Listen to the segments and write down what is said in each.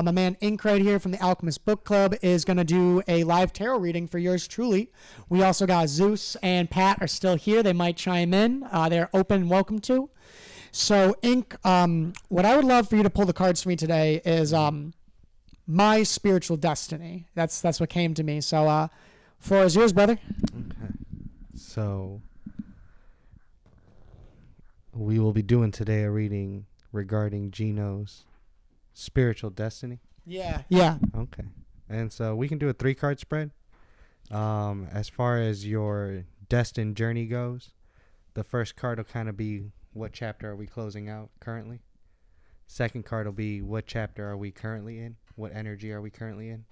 My man Ink right here from the Alchemist Book Club is going to do a live tarot reading for yours truly. We also got Zeus and Pat are still here. They might chime in. They're open and welcome to. So, Ink, what I would love for you to pull the cards for me today is my spiritual destiny. That's what came to me. So, floor is yours, brother. Okay. So, we will be doing today a reading regarding Gino's spiritual destiny. Yeah. Okay. And so we can do a 3-card spread. As far as your destined journey goes, the first card will kind of be what chapter are we closing out currently. Second card will be what chapter are we currently in? What energy are we currently in?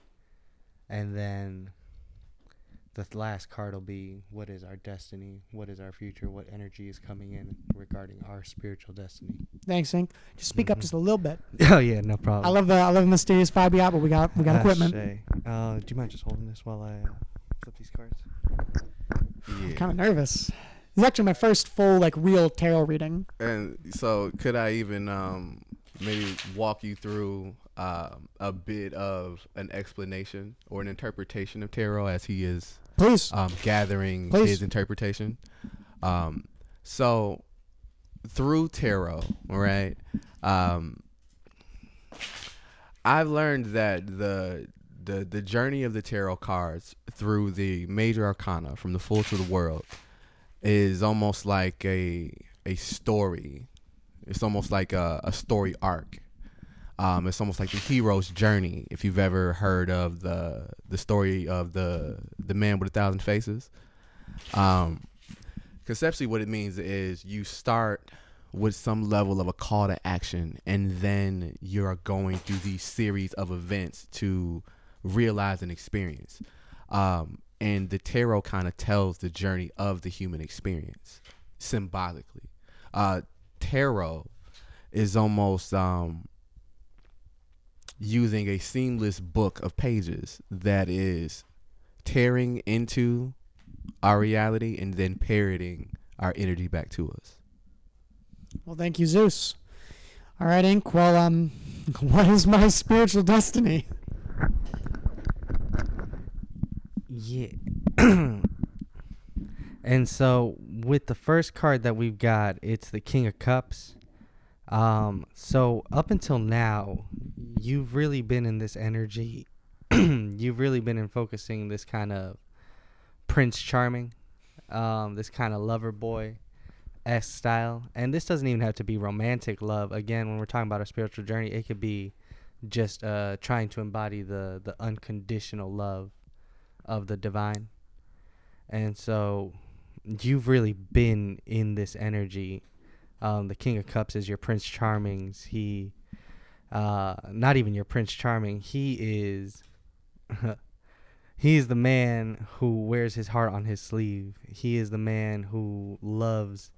And then the last card will be what is our destiny? What is our future? What energy is coming in regarding our spiritual destiny? Thanks, Ink. Just speak up just a little bit. Oh yeah, no problem. I love the mysterious vibe we got, but we got equipment. Do you mind just holding this while I flip these cards? Yeah. I'm kind of nervous. This is actually my first full real tarot reading. And so, could I even maybe walk you through a bit of an explanation or an interpretation of tarot as he is gathering his interpretation? So through tarot, right? I've learned that the journey of the tarot cards through the major arcana from the full to the world is almost like a story. It's almost like a story arc. It's almost like the hero's journey. If you've ever heard of the story of the man with 1,000 faces, conceptually, what it means is you start with some level of a call to action, and then you're going through these series of events to realize an experience. And the tarot kind of tells the journey of the human experience symbolically. Tarot is almost using a seamless book of pages that is tearing into our reality and then parroting our energy back to us. Well, thank you, Zeus. All right, Ink. Well, what is my spiritual destiny? Yeah. And so with the first card that we've got, it's the King of Cups. So up until now, you've really been in this energy. You've really been in focusing this kind of Prince Charming, this kind of lover boy-esque style. And this doesn't even have to be romantic love. Again, when we're talking about a spiritual journey, it could be just trying to embody the unconditional love of the divine. And so you've really been in this energy. The King of Cups is your Prince Charmings. He, not even your Prince Charming. He is the man who wears his heart on his sleeve. He is the man who loves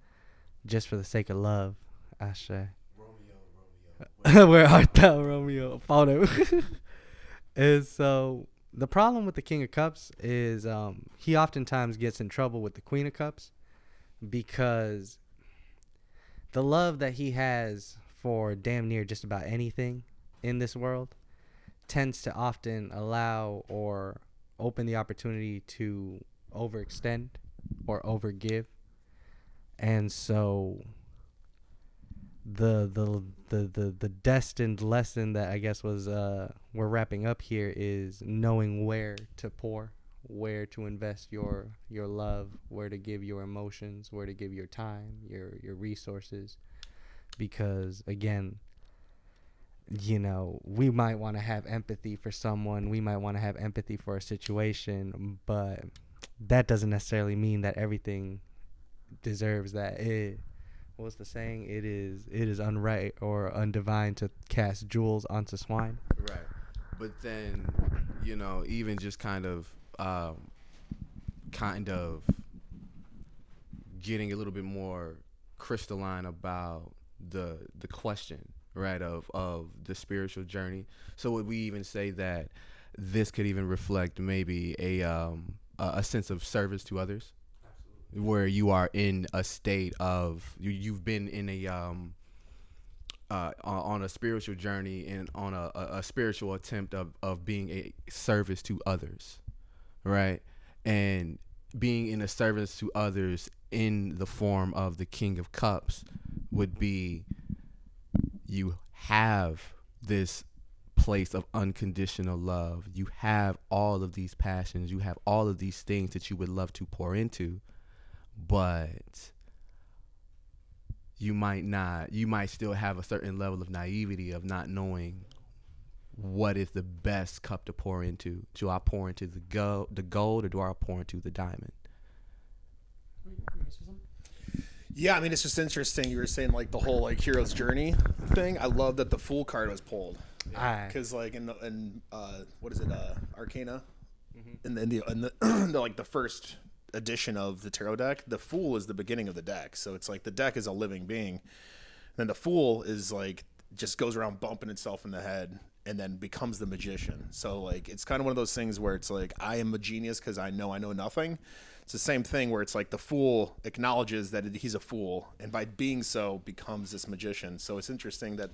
just for the sake of love. Ashe. Romeo. Where art thou, Romeo? Found him. And so the problem with the King of Cups is he oftentimes gets in trouble with the Queen of Cups because the love that he has for damn near just about anything in this world tends to often allow or open the opportunity to overextend or overgive. And so the destined lesson that I guess was we're wrapping up here is knowing where to pour, where to invest your love, where to give your emotions, where to give your time, your resources. Because again, we might want to have empathy for someone, we might want to have empathy for a situation, but that doesn't necessarily mean that everything deserves that. What's the saying? It is unright or undivine to cast jewels onto swine. Right. But then, even just kind of getting a little bit more crystalline about the question, right, of the spiritual journey. So would we even say that this could even reflect maybe a sense of service to others? Absolutely. Where you are in a state of you've been in on a spiritual journey and on a spiritual attempt of being a service to others, right? And being in a service to others in the form of the King of Cups would be, you have this place of unconditional love. You have all of these passions. You have all of these things that you would love to pour into, but you might not. You might still have a certain level of naivety of not knowing what is the best cup to pour into. Do I pour into the gold, or do I pour into the diamond? Yeah, I mean, it's just interesting. You were saying like the whole like hero's journey thing. I love that the Fool card was pulled because like in what is it, Arcana, in the like the first edition of the tarot deck, the Fool is the beginning of the deck. So it's like the deck is a living being, and then the Fool is like just goes around bumping itself in the head and then becomes the magician. So like it's kind of one of those things where it's like I am a genius because I know nothing. It's the same thing where it's like the Fool acknowledges that he's a fool, and by being so becomes this magician. So it's interesting that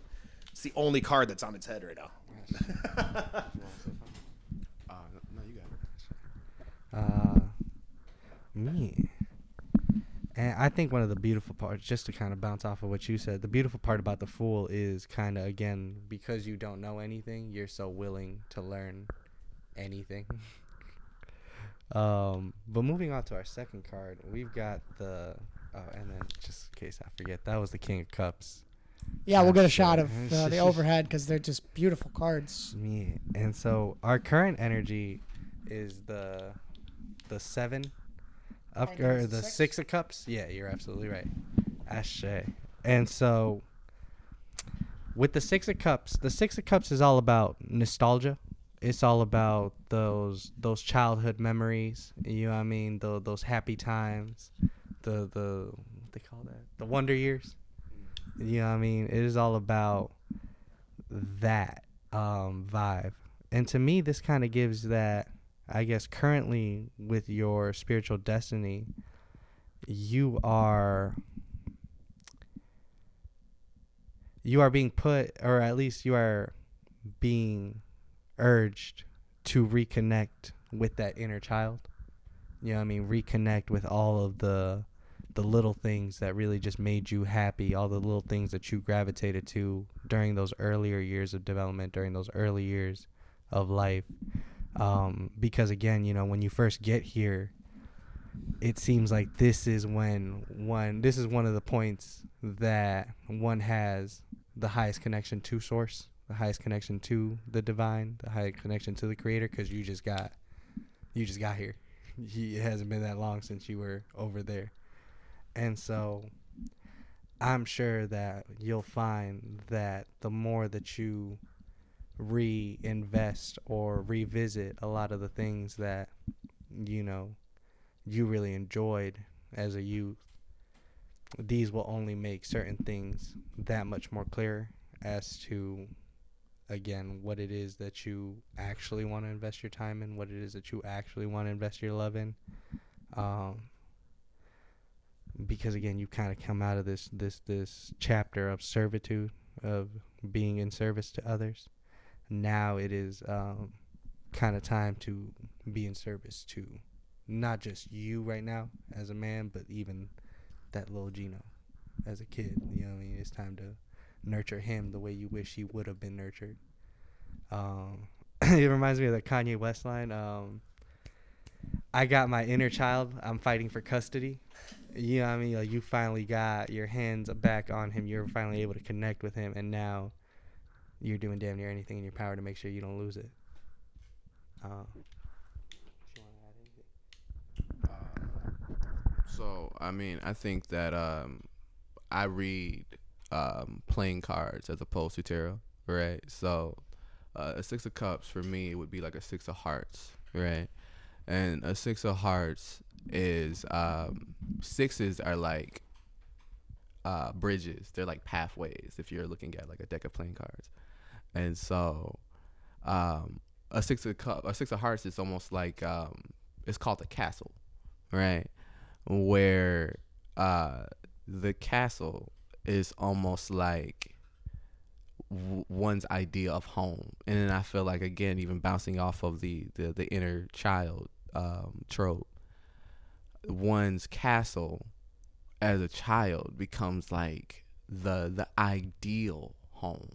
it's the only card that's on its head right now. No, you got it. Me. And I think one of the beautiful parts, just to kind of bounce off of what you said, the beautiful part about the Fool is kind of, again, because you don't know anything, you're so willing to learn anything. But moving on to our second card, we've got and then just in case I forget, that was the King of Cups. Yeah, we'll get a shot of the overhead because they're just beautiful cards. Yeah. And so our current energy is the 7 up, or the 6 of Cups. Yeah, you're absolutely right. Ashe. And so with the 6 of Cups, the 6 of Cups is all about nostalgia. It's all about those childhood memories. You know what I mean? Those happy times. The what they call that? The wonder years. You know what I mean? It is all about that vibe. And to me, this kind of gives that, I guess, currently with your spiritual destiny, you are being put, or at least you are being urged to reconnect with that inner child. You know what I mean? Reconnect with all of the little things that really just made you happy, all the little things that you gravitated to during those earlier years of development, during those early years of life. Because again, you know, when you first get here, it seems like this is one of the points that one has the highest connection to source, the highest connection to the divine, the highest connection to the creator, because you just got here. It hasn't been that long since you were over there. And so I'm sure that you'll find that the more that you reinvest or revisit a lot of the things that, you know, you really enjoyed as a youth, these will only make certain things that much more clear as to, again, what it is that you actually want to invest your time in, what it is that you actually want to invest your love in. Because again, you kind of come out of this chapter of servitude, of being in service to others. Now it is kind of time to be in service to not just you right now as a man, but even that little Gino as a kid. You know what I mean? It's time to nurture him the way you wish he would have been nurtured. It reminds me of the Kanye West line. I got my inner child. I'm fighting for custody. You know what I mean? Like, you finally got your hands back on him. You're finally able to connect with him, and now you're doing damn near anything in your power to make sure you don't lose it. So, I mean, I think that I read playing cards as opposed to tarot, right? So, a 6 of Cups for me would be like a 6 of Hearts, right? And a 6 of Hearts is sixes are like bridges. They're like pathways if you're looking at like a deck of playing cards. And so a 6 of Hearts is almost like it's called a castle, right? Where the castle is almost like one's idea of home. And then I feel like, again, even bouncing off of the inner child trope, one's castle as a child becomes like the ideal home,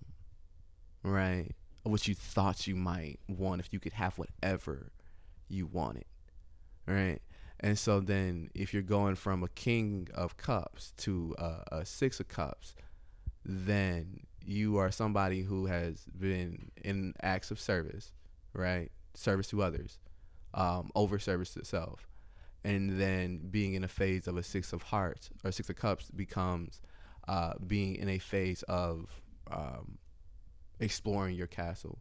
right? What you thought you might want if you could have whatever you wanted, right? And so then if you're going from a king of cups to a six of cups, then you are somebody who has been in acts of service, right? Service to others, over service to self. And then being in a phase of a six of hearts or six of cups becomes being in a phase of exploring your castle,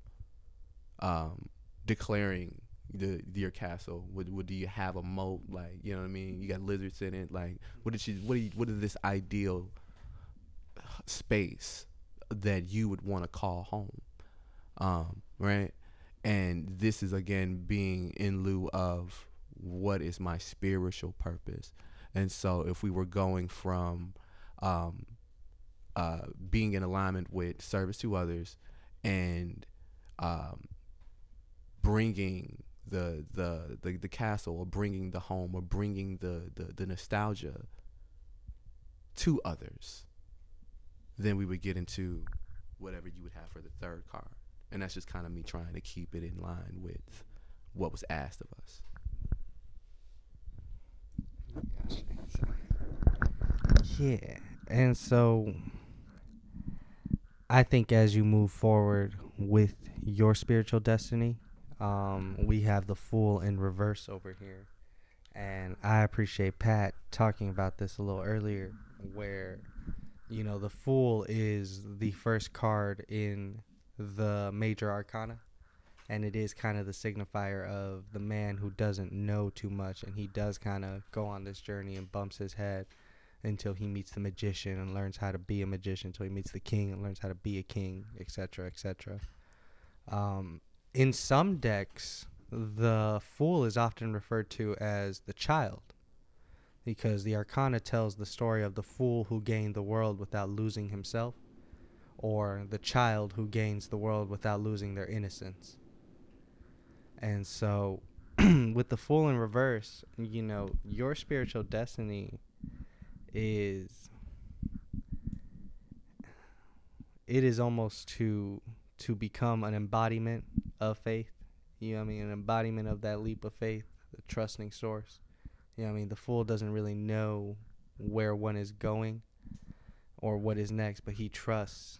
declaring your castle. Do you have a moat? Like, you know what I mean? You got lizards in it. Like, what is this ideal space that you would want to call home, right? And this is, again, being in lieu of what is my spiritual purpose. And so if we were going from being in alignment with service to others and bringing the castle, or bringing the home, or bringing the nostalgia to others, then we would get into whatever you would have for the third card. And that's just kind of me trying to keep it in line with what was asked of us. Yeah. And so I think as you move forward with your spiritual destiny, we have the Fool in reverse over here. And I appreciate Pat talking about this a little earlier, where, you know, the Fool is the first card in the major arcana, and it is kind of the signifier of the man who doesn't know too much, and he does kind of go on this journey and bumps his head until he meets the magician and learns how to be a magician, until he meets the king and learns how to be a king, etc., etc. In some decks, the Fool is often referred to as the child, because the arcana tells the story of the fool who gained the world without losing himself, or the child who gains the world without losing their innocence. And so with the Fool in reverse, you know, your spiritual destiny is, it is almost to become an embodiment of faith. You know what I mean? An embodiment of that leap of faith, the trusting source. You know what I mean? The Fool doesn't really know where one is going or what is next, but he trusts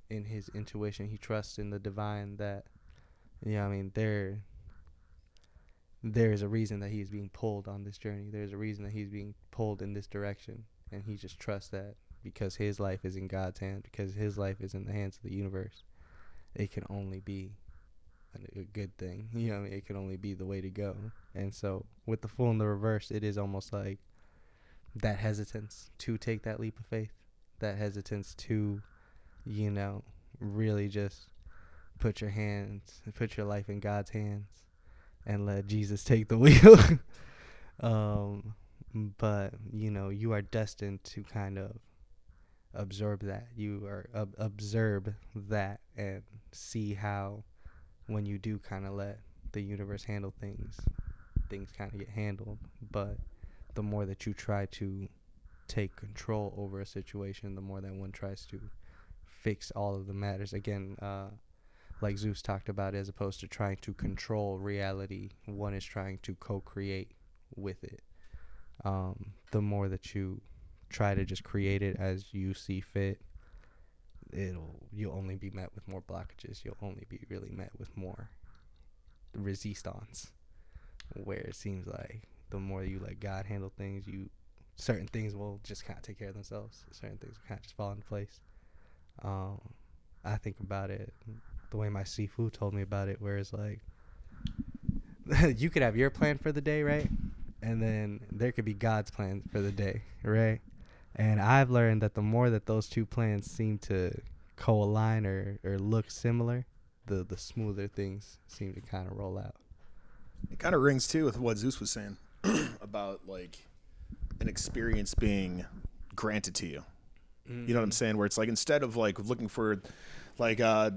in his intuition. He trusts in the divine that, you know what I mean, there is a reason that he's being pulled on this journey. There's a reason that he's being pulled in this direction. And he just trusts that because his life is in God's hands, because his life is in the hands of the universe. It can only be a good thing. You know what I mean? It can only be the way to go. And so with the Fool in the reverse, it is almost like that hesitance to take that leap of faith, that hesitance to, you know, really just put your life in God's hands and let Jesus take the wheel. But, you know, you are destined to kind of absorb that. You are observe that and see how, when you do kind of let the universe handle things kind of get handled. But the more that you try to take control over a situation, the more that one tries to fix all of the matters. Again, like Zeus talked about, as opposed to trying to control reality, one is trying to co-create with it. The more that you try to just create it as you see fit, you'll only be met with more blockages. You'll only be really met with more resistance, where it seems like the more you let God handle things, certain things will just kind of take care of themselves. Certain things will kind of just fall into place. I think about it the way my Sifu told me about it, where it's like, you could have your plan for the day, right? And then there could be God's plan for the day, right? And I've learned that the more that those two plans seem to co-align or look similar, the smoother things seem to kind of roll out. It kind of rings too with what Zeus was saying about like an experience being granted to you. You know what I'm saying? Where it's like, instead of like looking for Like, I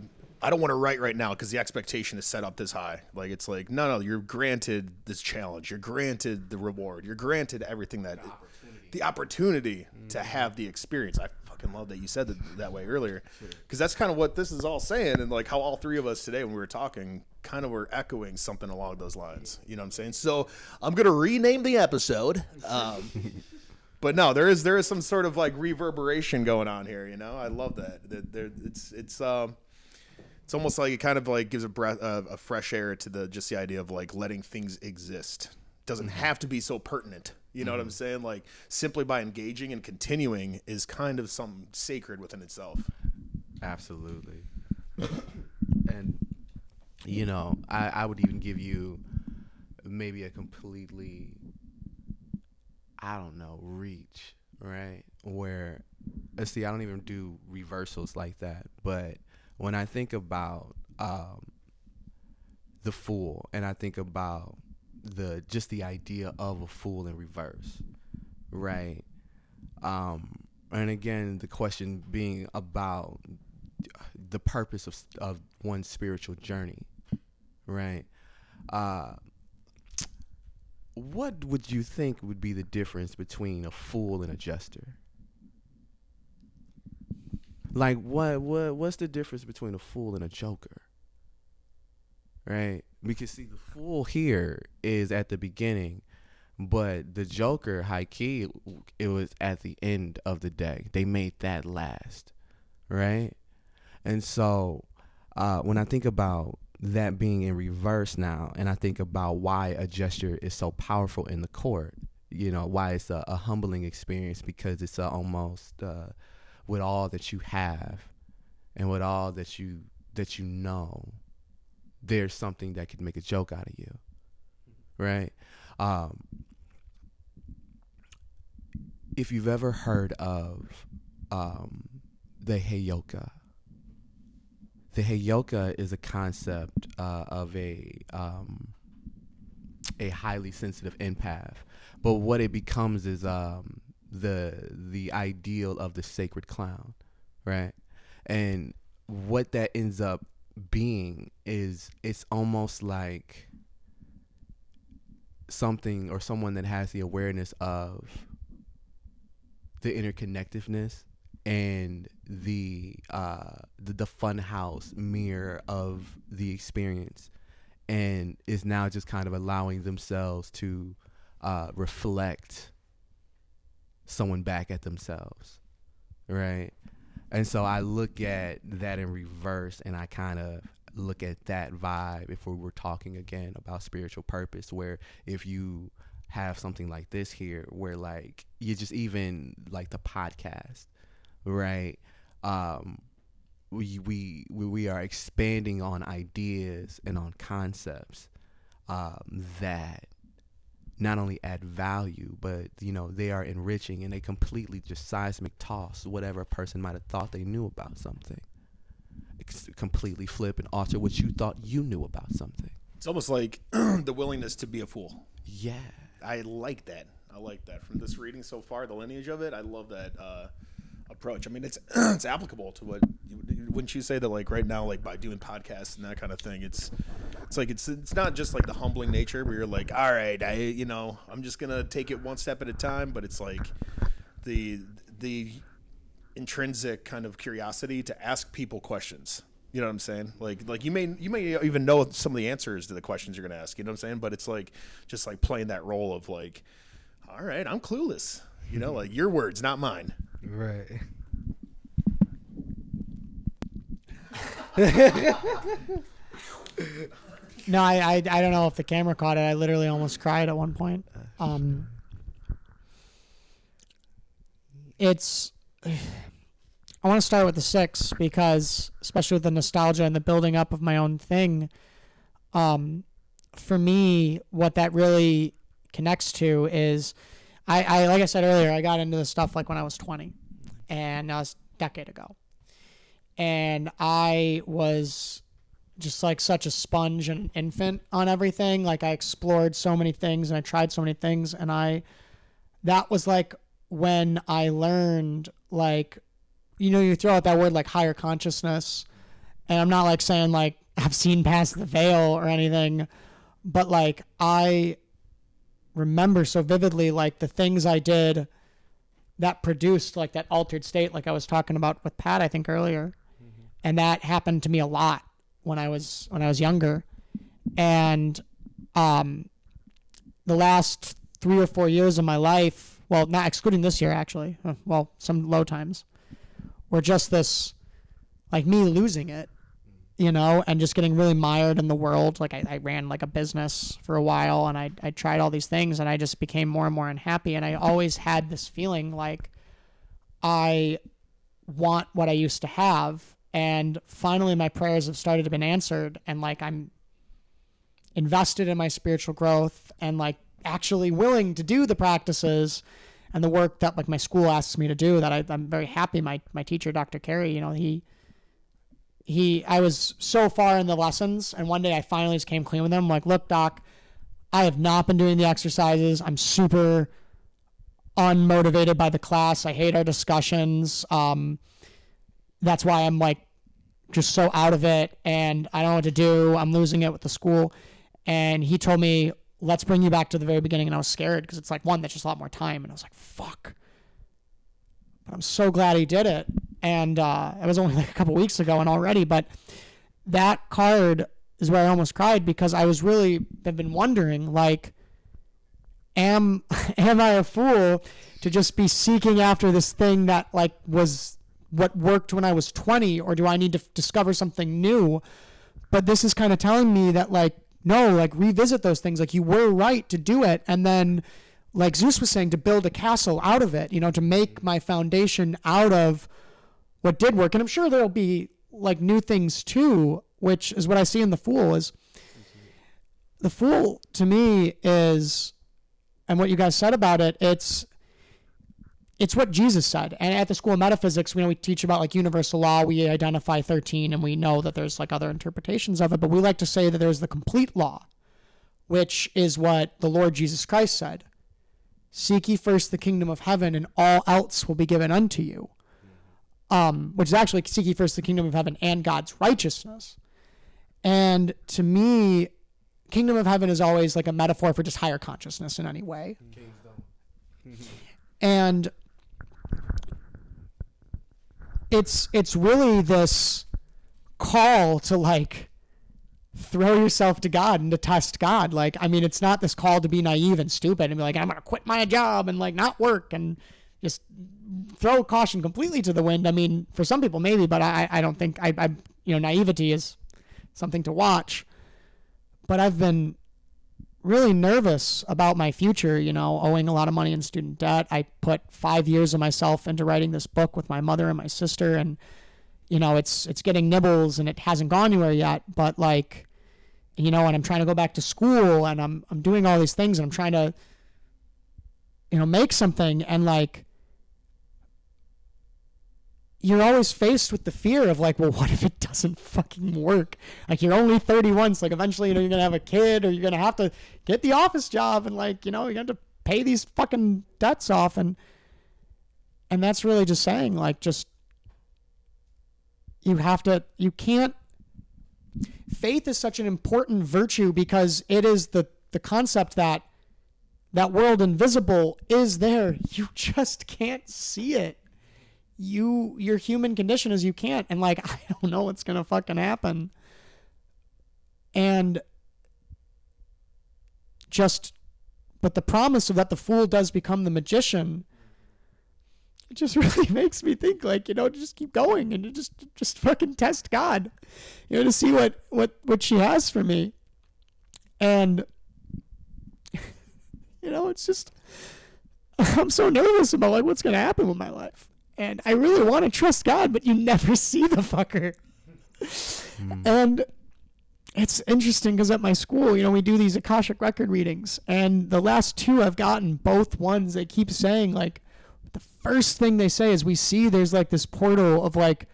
don't want to write right now because the expectation is set up this high. Like, it's like, no, you're granted this challenge. You're granted the reward. You're granted everything the opportunity to have the experience. I fucking love that you said that way earlier, because that's kind of what this is all saying, and like how all three of us today when we were talking kind of were echoing something along those lines. You know what I'm saying? So I'm gonna rename the episode. But no, there is some sort of like reverberation going on here. You know, I love that. It's almost like it kind of like gives a breath of fresh air to the idea of like letting things exist. Doesn't have to be so pertinent. You know what I'm saying? Like simply by engaging and continuing is kind of something sacred within itself. Absolutely. And you know, I would even give you maybe a completely, I don't know, reach, right? Where, see, I don't even do reversals like that. But when I think about the Fool, and I think about just the idea of a fool in reverse, right? And again, the question being about the purpose of one's spiritual journey, right? What would you think would be the difference between a fool and a jester? Like, what's the difference between a fool and a joker? Right? Because see, the fool here is at the beginning, but the joker, high key, it was at the end of the day. They made that last, right? And so when I think about that being in reverse now, and I think about why a gesture is so powerful in the court, you know, why it's a humbling experience, because it's almost with all that you have and with all that you know, there's something that could make a joke out of you, right? If you've ever heard of the Heyoka, the Heyoka is a concept of a highly sensitive empath, but what it becomes is the ideal of the sacred clown, right? And what that ends up being is, it's almost like something or someone that has the awareness of the interconnectedness and the fun house mirror of the experience, and is now just kind of allowing themselves to reflect someone back at themselves, right? And so I look at that in reverse, and I kind of look at that vibe if we were talking again about spiritual purpose, where if you have something like this here, where like you just even like the podcast, right? We are expanding on ideas and on concepts that not only add value, but you know, they are enriching, and they completely just seismic toss whatever a person might have thought they knew about something. It's completely flip and alter what you thought you knew about something. It's almost like the willingness to be a fool. Yeah, I like that. From this reading so far, the lineage of it, I love that approach. I mean, it's applicable to what wouldn't you say that, like right now, like by doing podcasts and that kind of thing, it's like it's not just like the humbling nature where you're like, all right, I'm just gonna take it one step at a time, but it's like the intrinsic kind of curiosity to ask people questions. You know what I'm saying? Like you may even know some of the answers to the questions you're gonna ask. You know what I'm saying? But it's like just like playing that role of like, all right, I'm clueless. You know, like your words, not mine. Right. No, I don't know if the camera caught it. I literally almost cried at one point. I want to start with the 6 because, especially with the nostalgia and the building up of my own thing, for me, what that really connects to is, I like I said earlier, I got into this stuff like when I was 20, and that was a decade ago. And I was just like such a sponge and infant on everything. Like I explored so many things and I tried so many things, and that was like when I learned, like, you know, you throw out that word like higher consciousness, And I'm not like saying like I've seen past the veil or anything, but like I remember so vividly like the things I did that produced like that altered state, like I was talking about with Pat, I think earlier. And that happened to me a lot when I was younger. And the last 3 or 4 years of my life, well, not excluding this year actually, well, some low times, were just this like me losing it, you know, and just getting really mired in the world. Like I ran like a business for a while, and I tried all these things, and I just became more and more unhappy. And I always had this feeling like I want what I used to have. And finally my prayers have started to been answered, and like I'm invested in my spiritual growth and like actually willing to do the practices and the work that like my school asks me to do, that I'm very happy. My teacher, Dr. Carey, you know, I was so far in the lessons, and one day I finally just came clean with him. I'm like, look, Doc, I have not been doing the exercises. I'm super unmotivated by the class. I hate our discussions. That's why I'm like just so out of it, and I don't know what to do. I'm losing it with the school. And he told me, let's bring you back to the very beginning. And I was scared because it's like, one, that's just a lot more time. And I was like, fuck. But I'm so glad he did it. And it was only like a couple weeks ago and already, but that card is where I almost cried, because I was really, I've been wondering, like, am I a fool to just be seeking after this thing that like was what worked when I was 20, or do I need to discover something new? But this is kind of telling me that like, no, like revisit those things. Like you were right to do it. And then like Zeus was saying, to build a castle out of it, you know, to make my foundation out of what did work. And I'm sure there'll be like new things too, which is what I see in the Fool. Is the Fool to me is, and what you guys said about it, it's what Jesus said. And at the School of Metaphysics, we teach about like universal law. We identify 13, and we know that there's like other interpretations of it, but we like to say that there's the complete law, which is what the Lord Jesus Christ said. Seek ye first the kingdom of heaven, and all else will be given unto you. Which is actually seek ye first the kingdom of heaven and God's righteousness. And to me, kingdom of heaven is always like a metaphor for just higher consciousness in any way. And it's really this call to like throw yourself to God and to test God. Like, I mean, it's not this call to be naive and stupid and be like, I'm going to quit my job and like not work and just throw caution completely to the wind. I mean, for some people maybe, but I don't think naivety is something to watch. But I've been really nervous about my future, owing a lot of money in student debt. I put 5 years of myself into writing this book with my mother and my sister, and it's getting nibbles and it hasn't gone anywhere yet, but like, and I'm trying to go back to school, and I'm doing all these things, and I'm trying to make something, and like, you're always faced with the fear of like, well, what if it doesn't fucking work? Like, you're only 31, so like eventually, you're gonna have a kid, or you're gonna have to get the office job, and like, you have to pay these fucking debts off, and that's really just saying like, just, you can't, faith is such an important virtue because it is the concept that world invisible is there. You just can't see it. Your human condition is you can't, and like, I don't know what's gonna fucking happen. And but the promise of that the fool does become the magician, it just really makes me think like, to just keep going and to just fucking test God, to see what she has for me. And it's just, I'm so nervous about like what's gonna happen with my life. And I really want to trust God, but you never see the fucker. And it's interesting because at my school, we do these Akashic record readings, and the last two I've gotten, both ones, they keep saying like, the first thing they say is we see there's like this portal of like,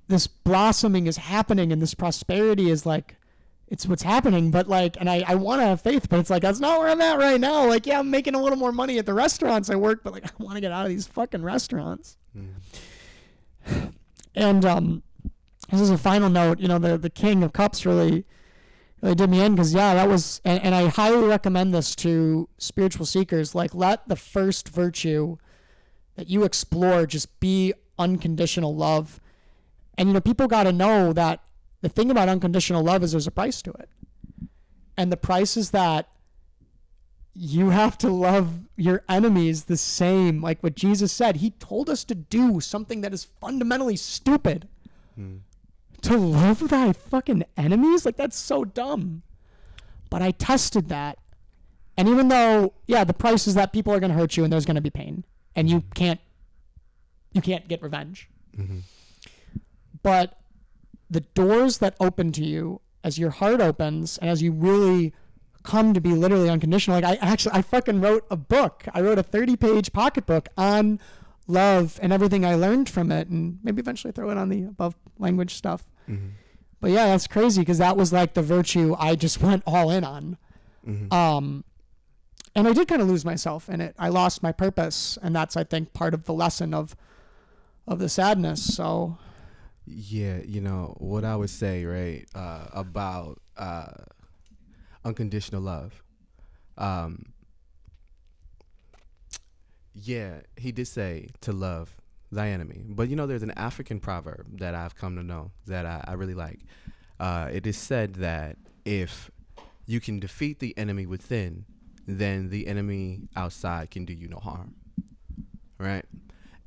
this blossoming is happening and this prosperity is like, it's what's happening, but like, and I want to have faith, but it's like, that's not where I'm at right now. Like, yeah, I'm making a little more money at the restaurants I work, but like, I want to get out of these fucking restaurants. And this is a final note. The King of Cups really did me in, because that was, and I highly recommend this to spiritual seekers. Like, let the first virtue that you explore just be unconditional love. And people got to know that the thing about unconditional love is there's a price to it, and the price is that you have to love your enemies the same. Like what Jesus said, he told us to do something that is fundamentally stupid. To love thy fucking enemies? Like, that's so dumb. But I tested that. And even though, the price is that people are going to hurt you and there's going to be pain. And you can't get revenge. Mm-hmm. But the doors that open to you as your heart opens and as you really come to be literally unconditional. Like, I fucking wrote a book. I wrote a 30-page pocketbook on love and everything I learned from it, and maybe eventually throw it on the above language stuff. Mm-hmm. But that's crazy, because that was like the virtue I just went all in on. Mm-hmm. And I did kind of lose myself in it. I lost my purpose, and that's, I think, part of the lesson of the sadness. So yeah, what I would say, right, about unconditional love. He did say to love thy enemy. But there's an African proverb that I've come to know that I really like. It is said that if you can defeat the enemy within, then the enemy outside can do you no harm. Right?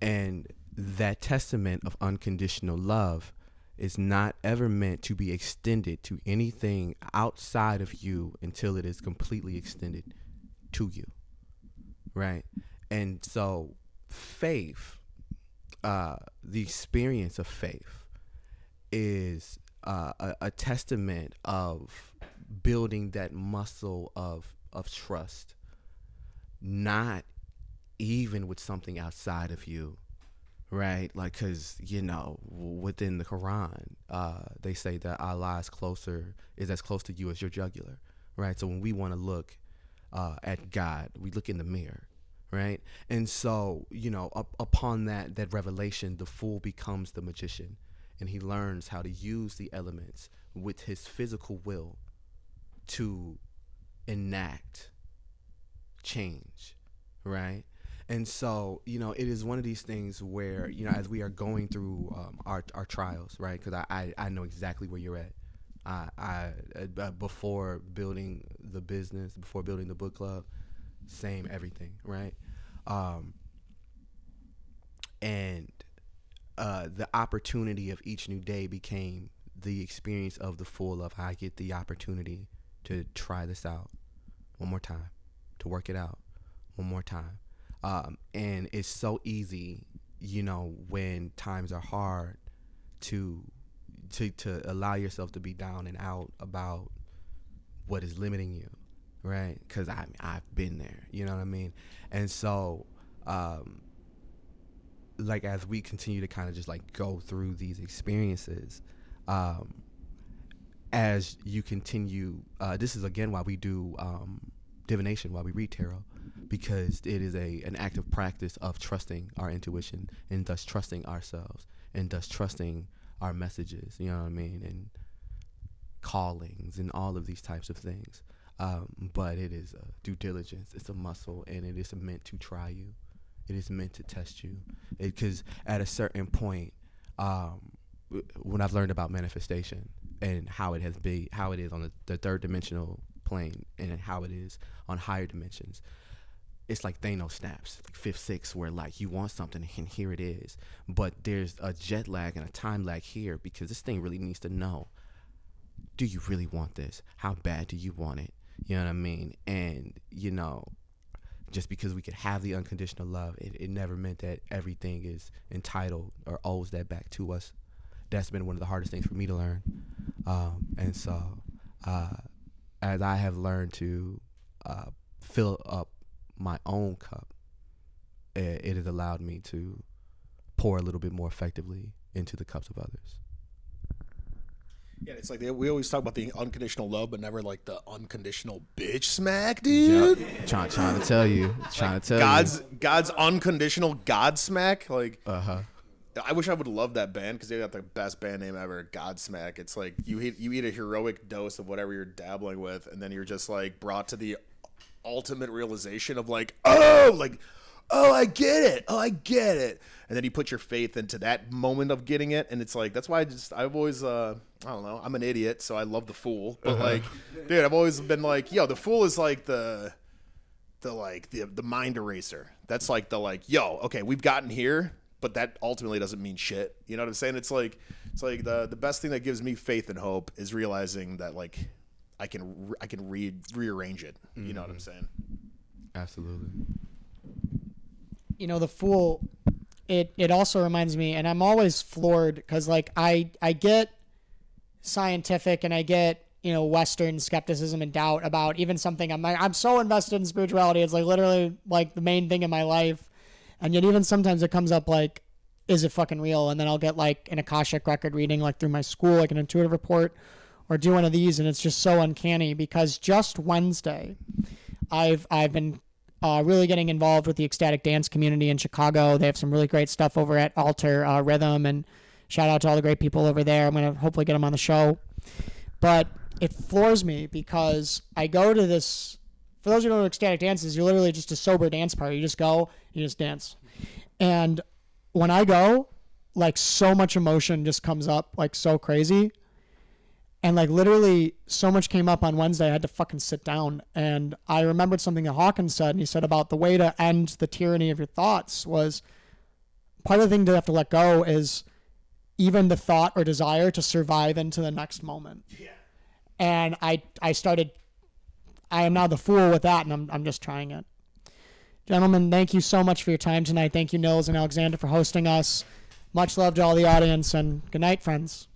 And that testament of unconditional love is not ever meant to be extended to anything outside of you until it is completely extended to you. Right? And so faith, the experience of faith is a testament of building that muscle of trust, not even with something outside of you. Right, like, because within the Quran, they say that Allah is as close to you as your jugular. Right, so when we want to look at God, we look in the mirror. Right, and so upon that revelation, the fool becomes the magician, and he learns how to use the elements with his physical will to enact change. Right. And so, it is one of these things where, as we are going through our trials, right? Because I know exactly where you're at. I before building the business, before building the book club, same everything, right? And the opportunity of each new day became the experience of the full love. I get the opportunity to try this out one more time, to work it out one more time. And it's so easy, when times are hard to allow yourself to be down and out about what is limiting you, right? Because I've been there, you know what I mean? And so, like, as we continue to kind of just like go through these experiences, as you continue, this is again why we do divination, why we read tarot. Because it is an active practice of trusting our intuition, and thus trusting ourselves, and thus trusting our messages, you know what I mean, and callings and all of these types of things. But it is a due diligence. It's a muscle, and it is meant to try you. It is meant to test you. Because at a certain point, when I've learned about manifestation and how it is on the third dimensional plane, and how it is on higher dimensions, it's like Thanos snaps, like 5th, 6th, where like you want something and here it is. But there's a jet lag and a time lag here, because this thing really needs to know, do you really want this? How bad do you want it? You know what I mean? And, just because we could have the unconditional love, it never meant that everything is entitled or owes that back to us. That's been one of the hardest things for me to learn. And so as I have learned to fill up my own cup, it has allowed me to pour a little bit more effectively into the cups of others. Yeah, it's like we always talk about the unconditional love, but never like the unconditional bitch smack, dude. Yep. Trying to tell you. God's unconditional God smack. Like, I wish I would love that band because they got the best band name ever, Godsmack. It's like you eat a heroic dose of whatever you're dabbling with, and then you're just like brought to the ultimate realization of like, oh, I get it. Oh, I get it. And then you put your faith into that moment of getting it, and it's like that's why I've always I don't know, I'm an idiot, so I love the Fool, but like, dude, I've always been like, yo, the Fool is like the mind eraser. That's like the like, yo, okay, we've gotten here, but that ultimately doesn't mean shit. You know what I'm saying? It's like the best thing that gives me faith and hope is realizing that like I can rearrange it. You know what I'm saying? Absolutely. You know, the Fool, it also reminds me, and I'm always floored because like I get scientific and I get, you know, Western skepticism and doubt about even something. I'm so invested in spirituality. It's like literally like the main thing in my life. And yet even sometimes it comes up like, is it fucking real? And then I'll get like an Akashic record reading like through my school, like an intuitive report, or do one of these. And it's just so uncanny because just Wednesday, I've been really getting involved with the ecstatic dance community in Chicago. They have some really great stuff over at Alter Rhythm, and shout out to all the great people over there. I'm going to hopefully get them on the show. But it floors me because I go to this, for those who don't know ecstatic dances, you're literally just a sober dance party. You just go, you just dance. And when I go, like so much emotion just comes up like so crazy. And like literally so much came up on Wednesday, I had to fucking sit down. And I remembered something that Hawkins said, and he said about the way to end the tyranny of your thoughts was part of the thing to have to let go is even the thought or desire to survive into the next moment. Yeah. And I am now the Fool with that, and I'm just trying it. Gentlemen, thank you so much for your time tonight. Thank you, Nils and Alexander, for hosting us. Much love to all the audience, and good night, friends.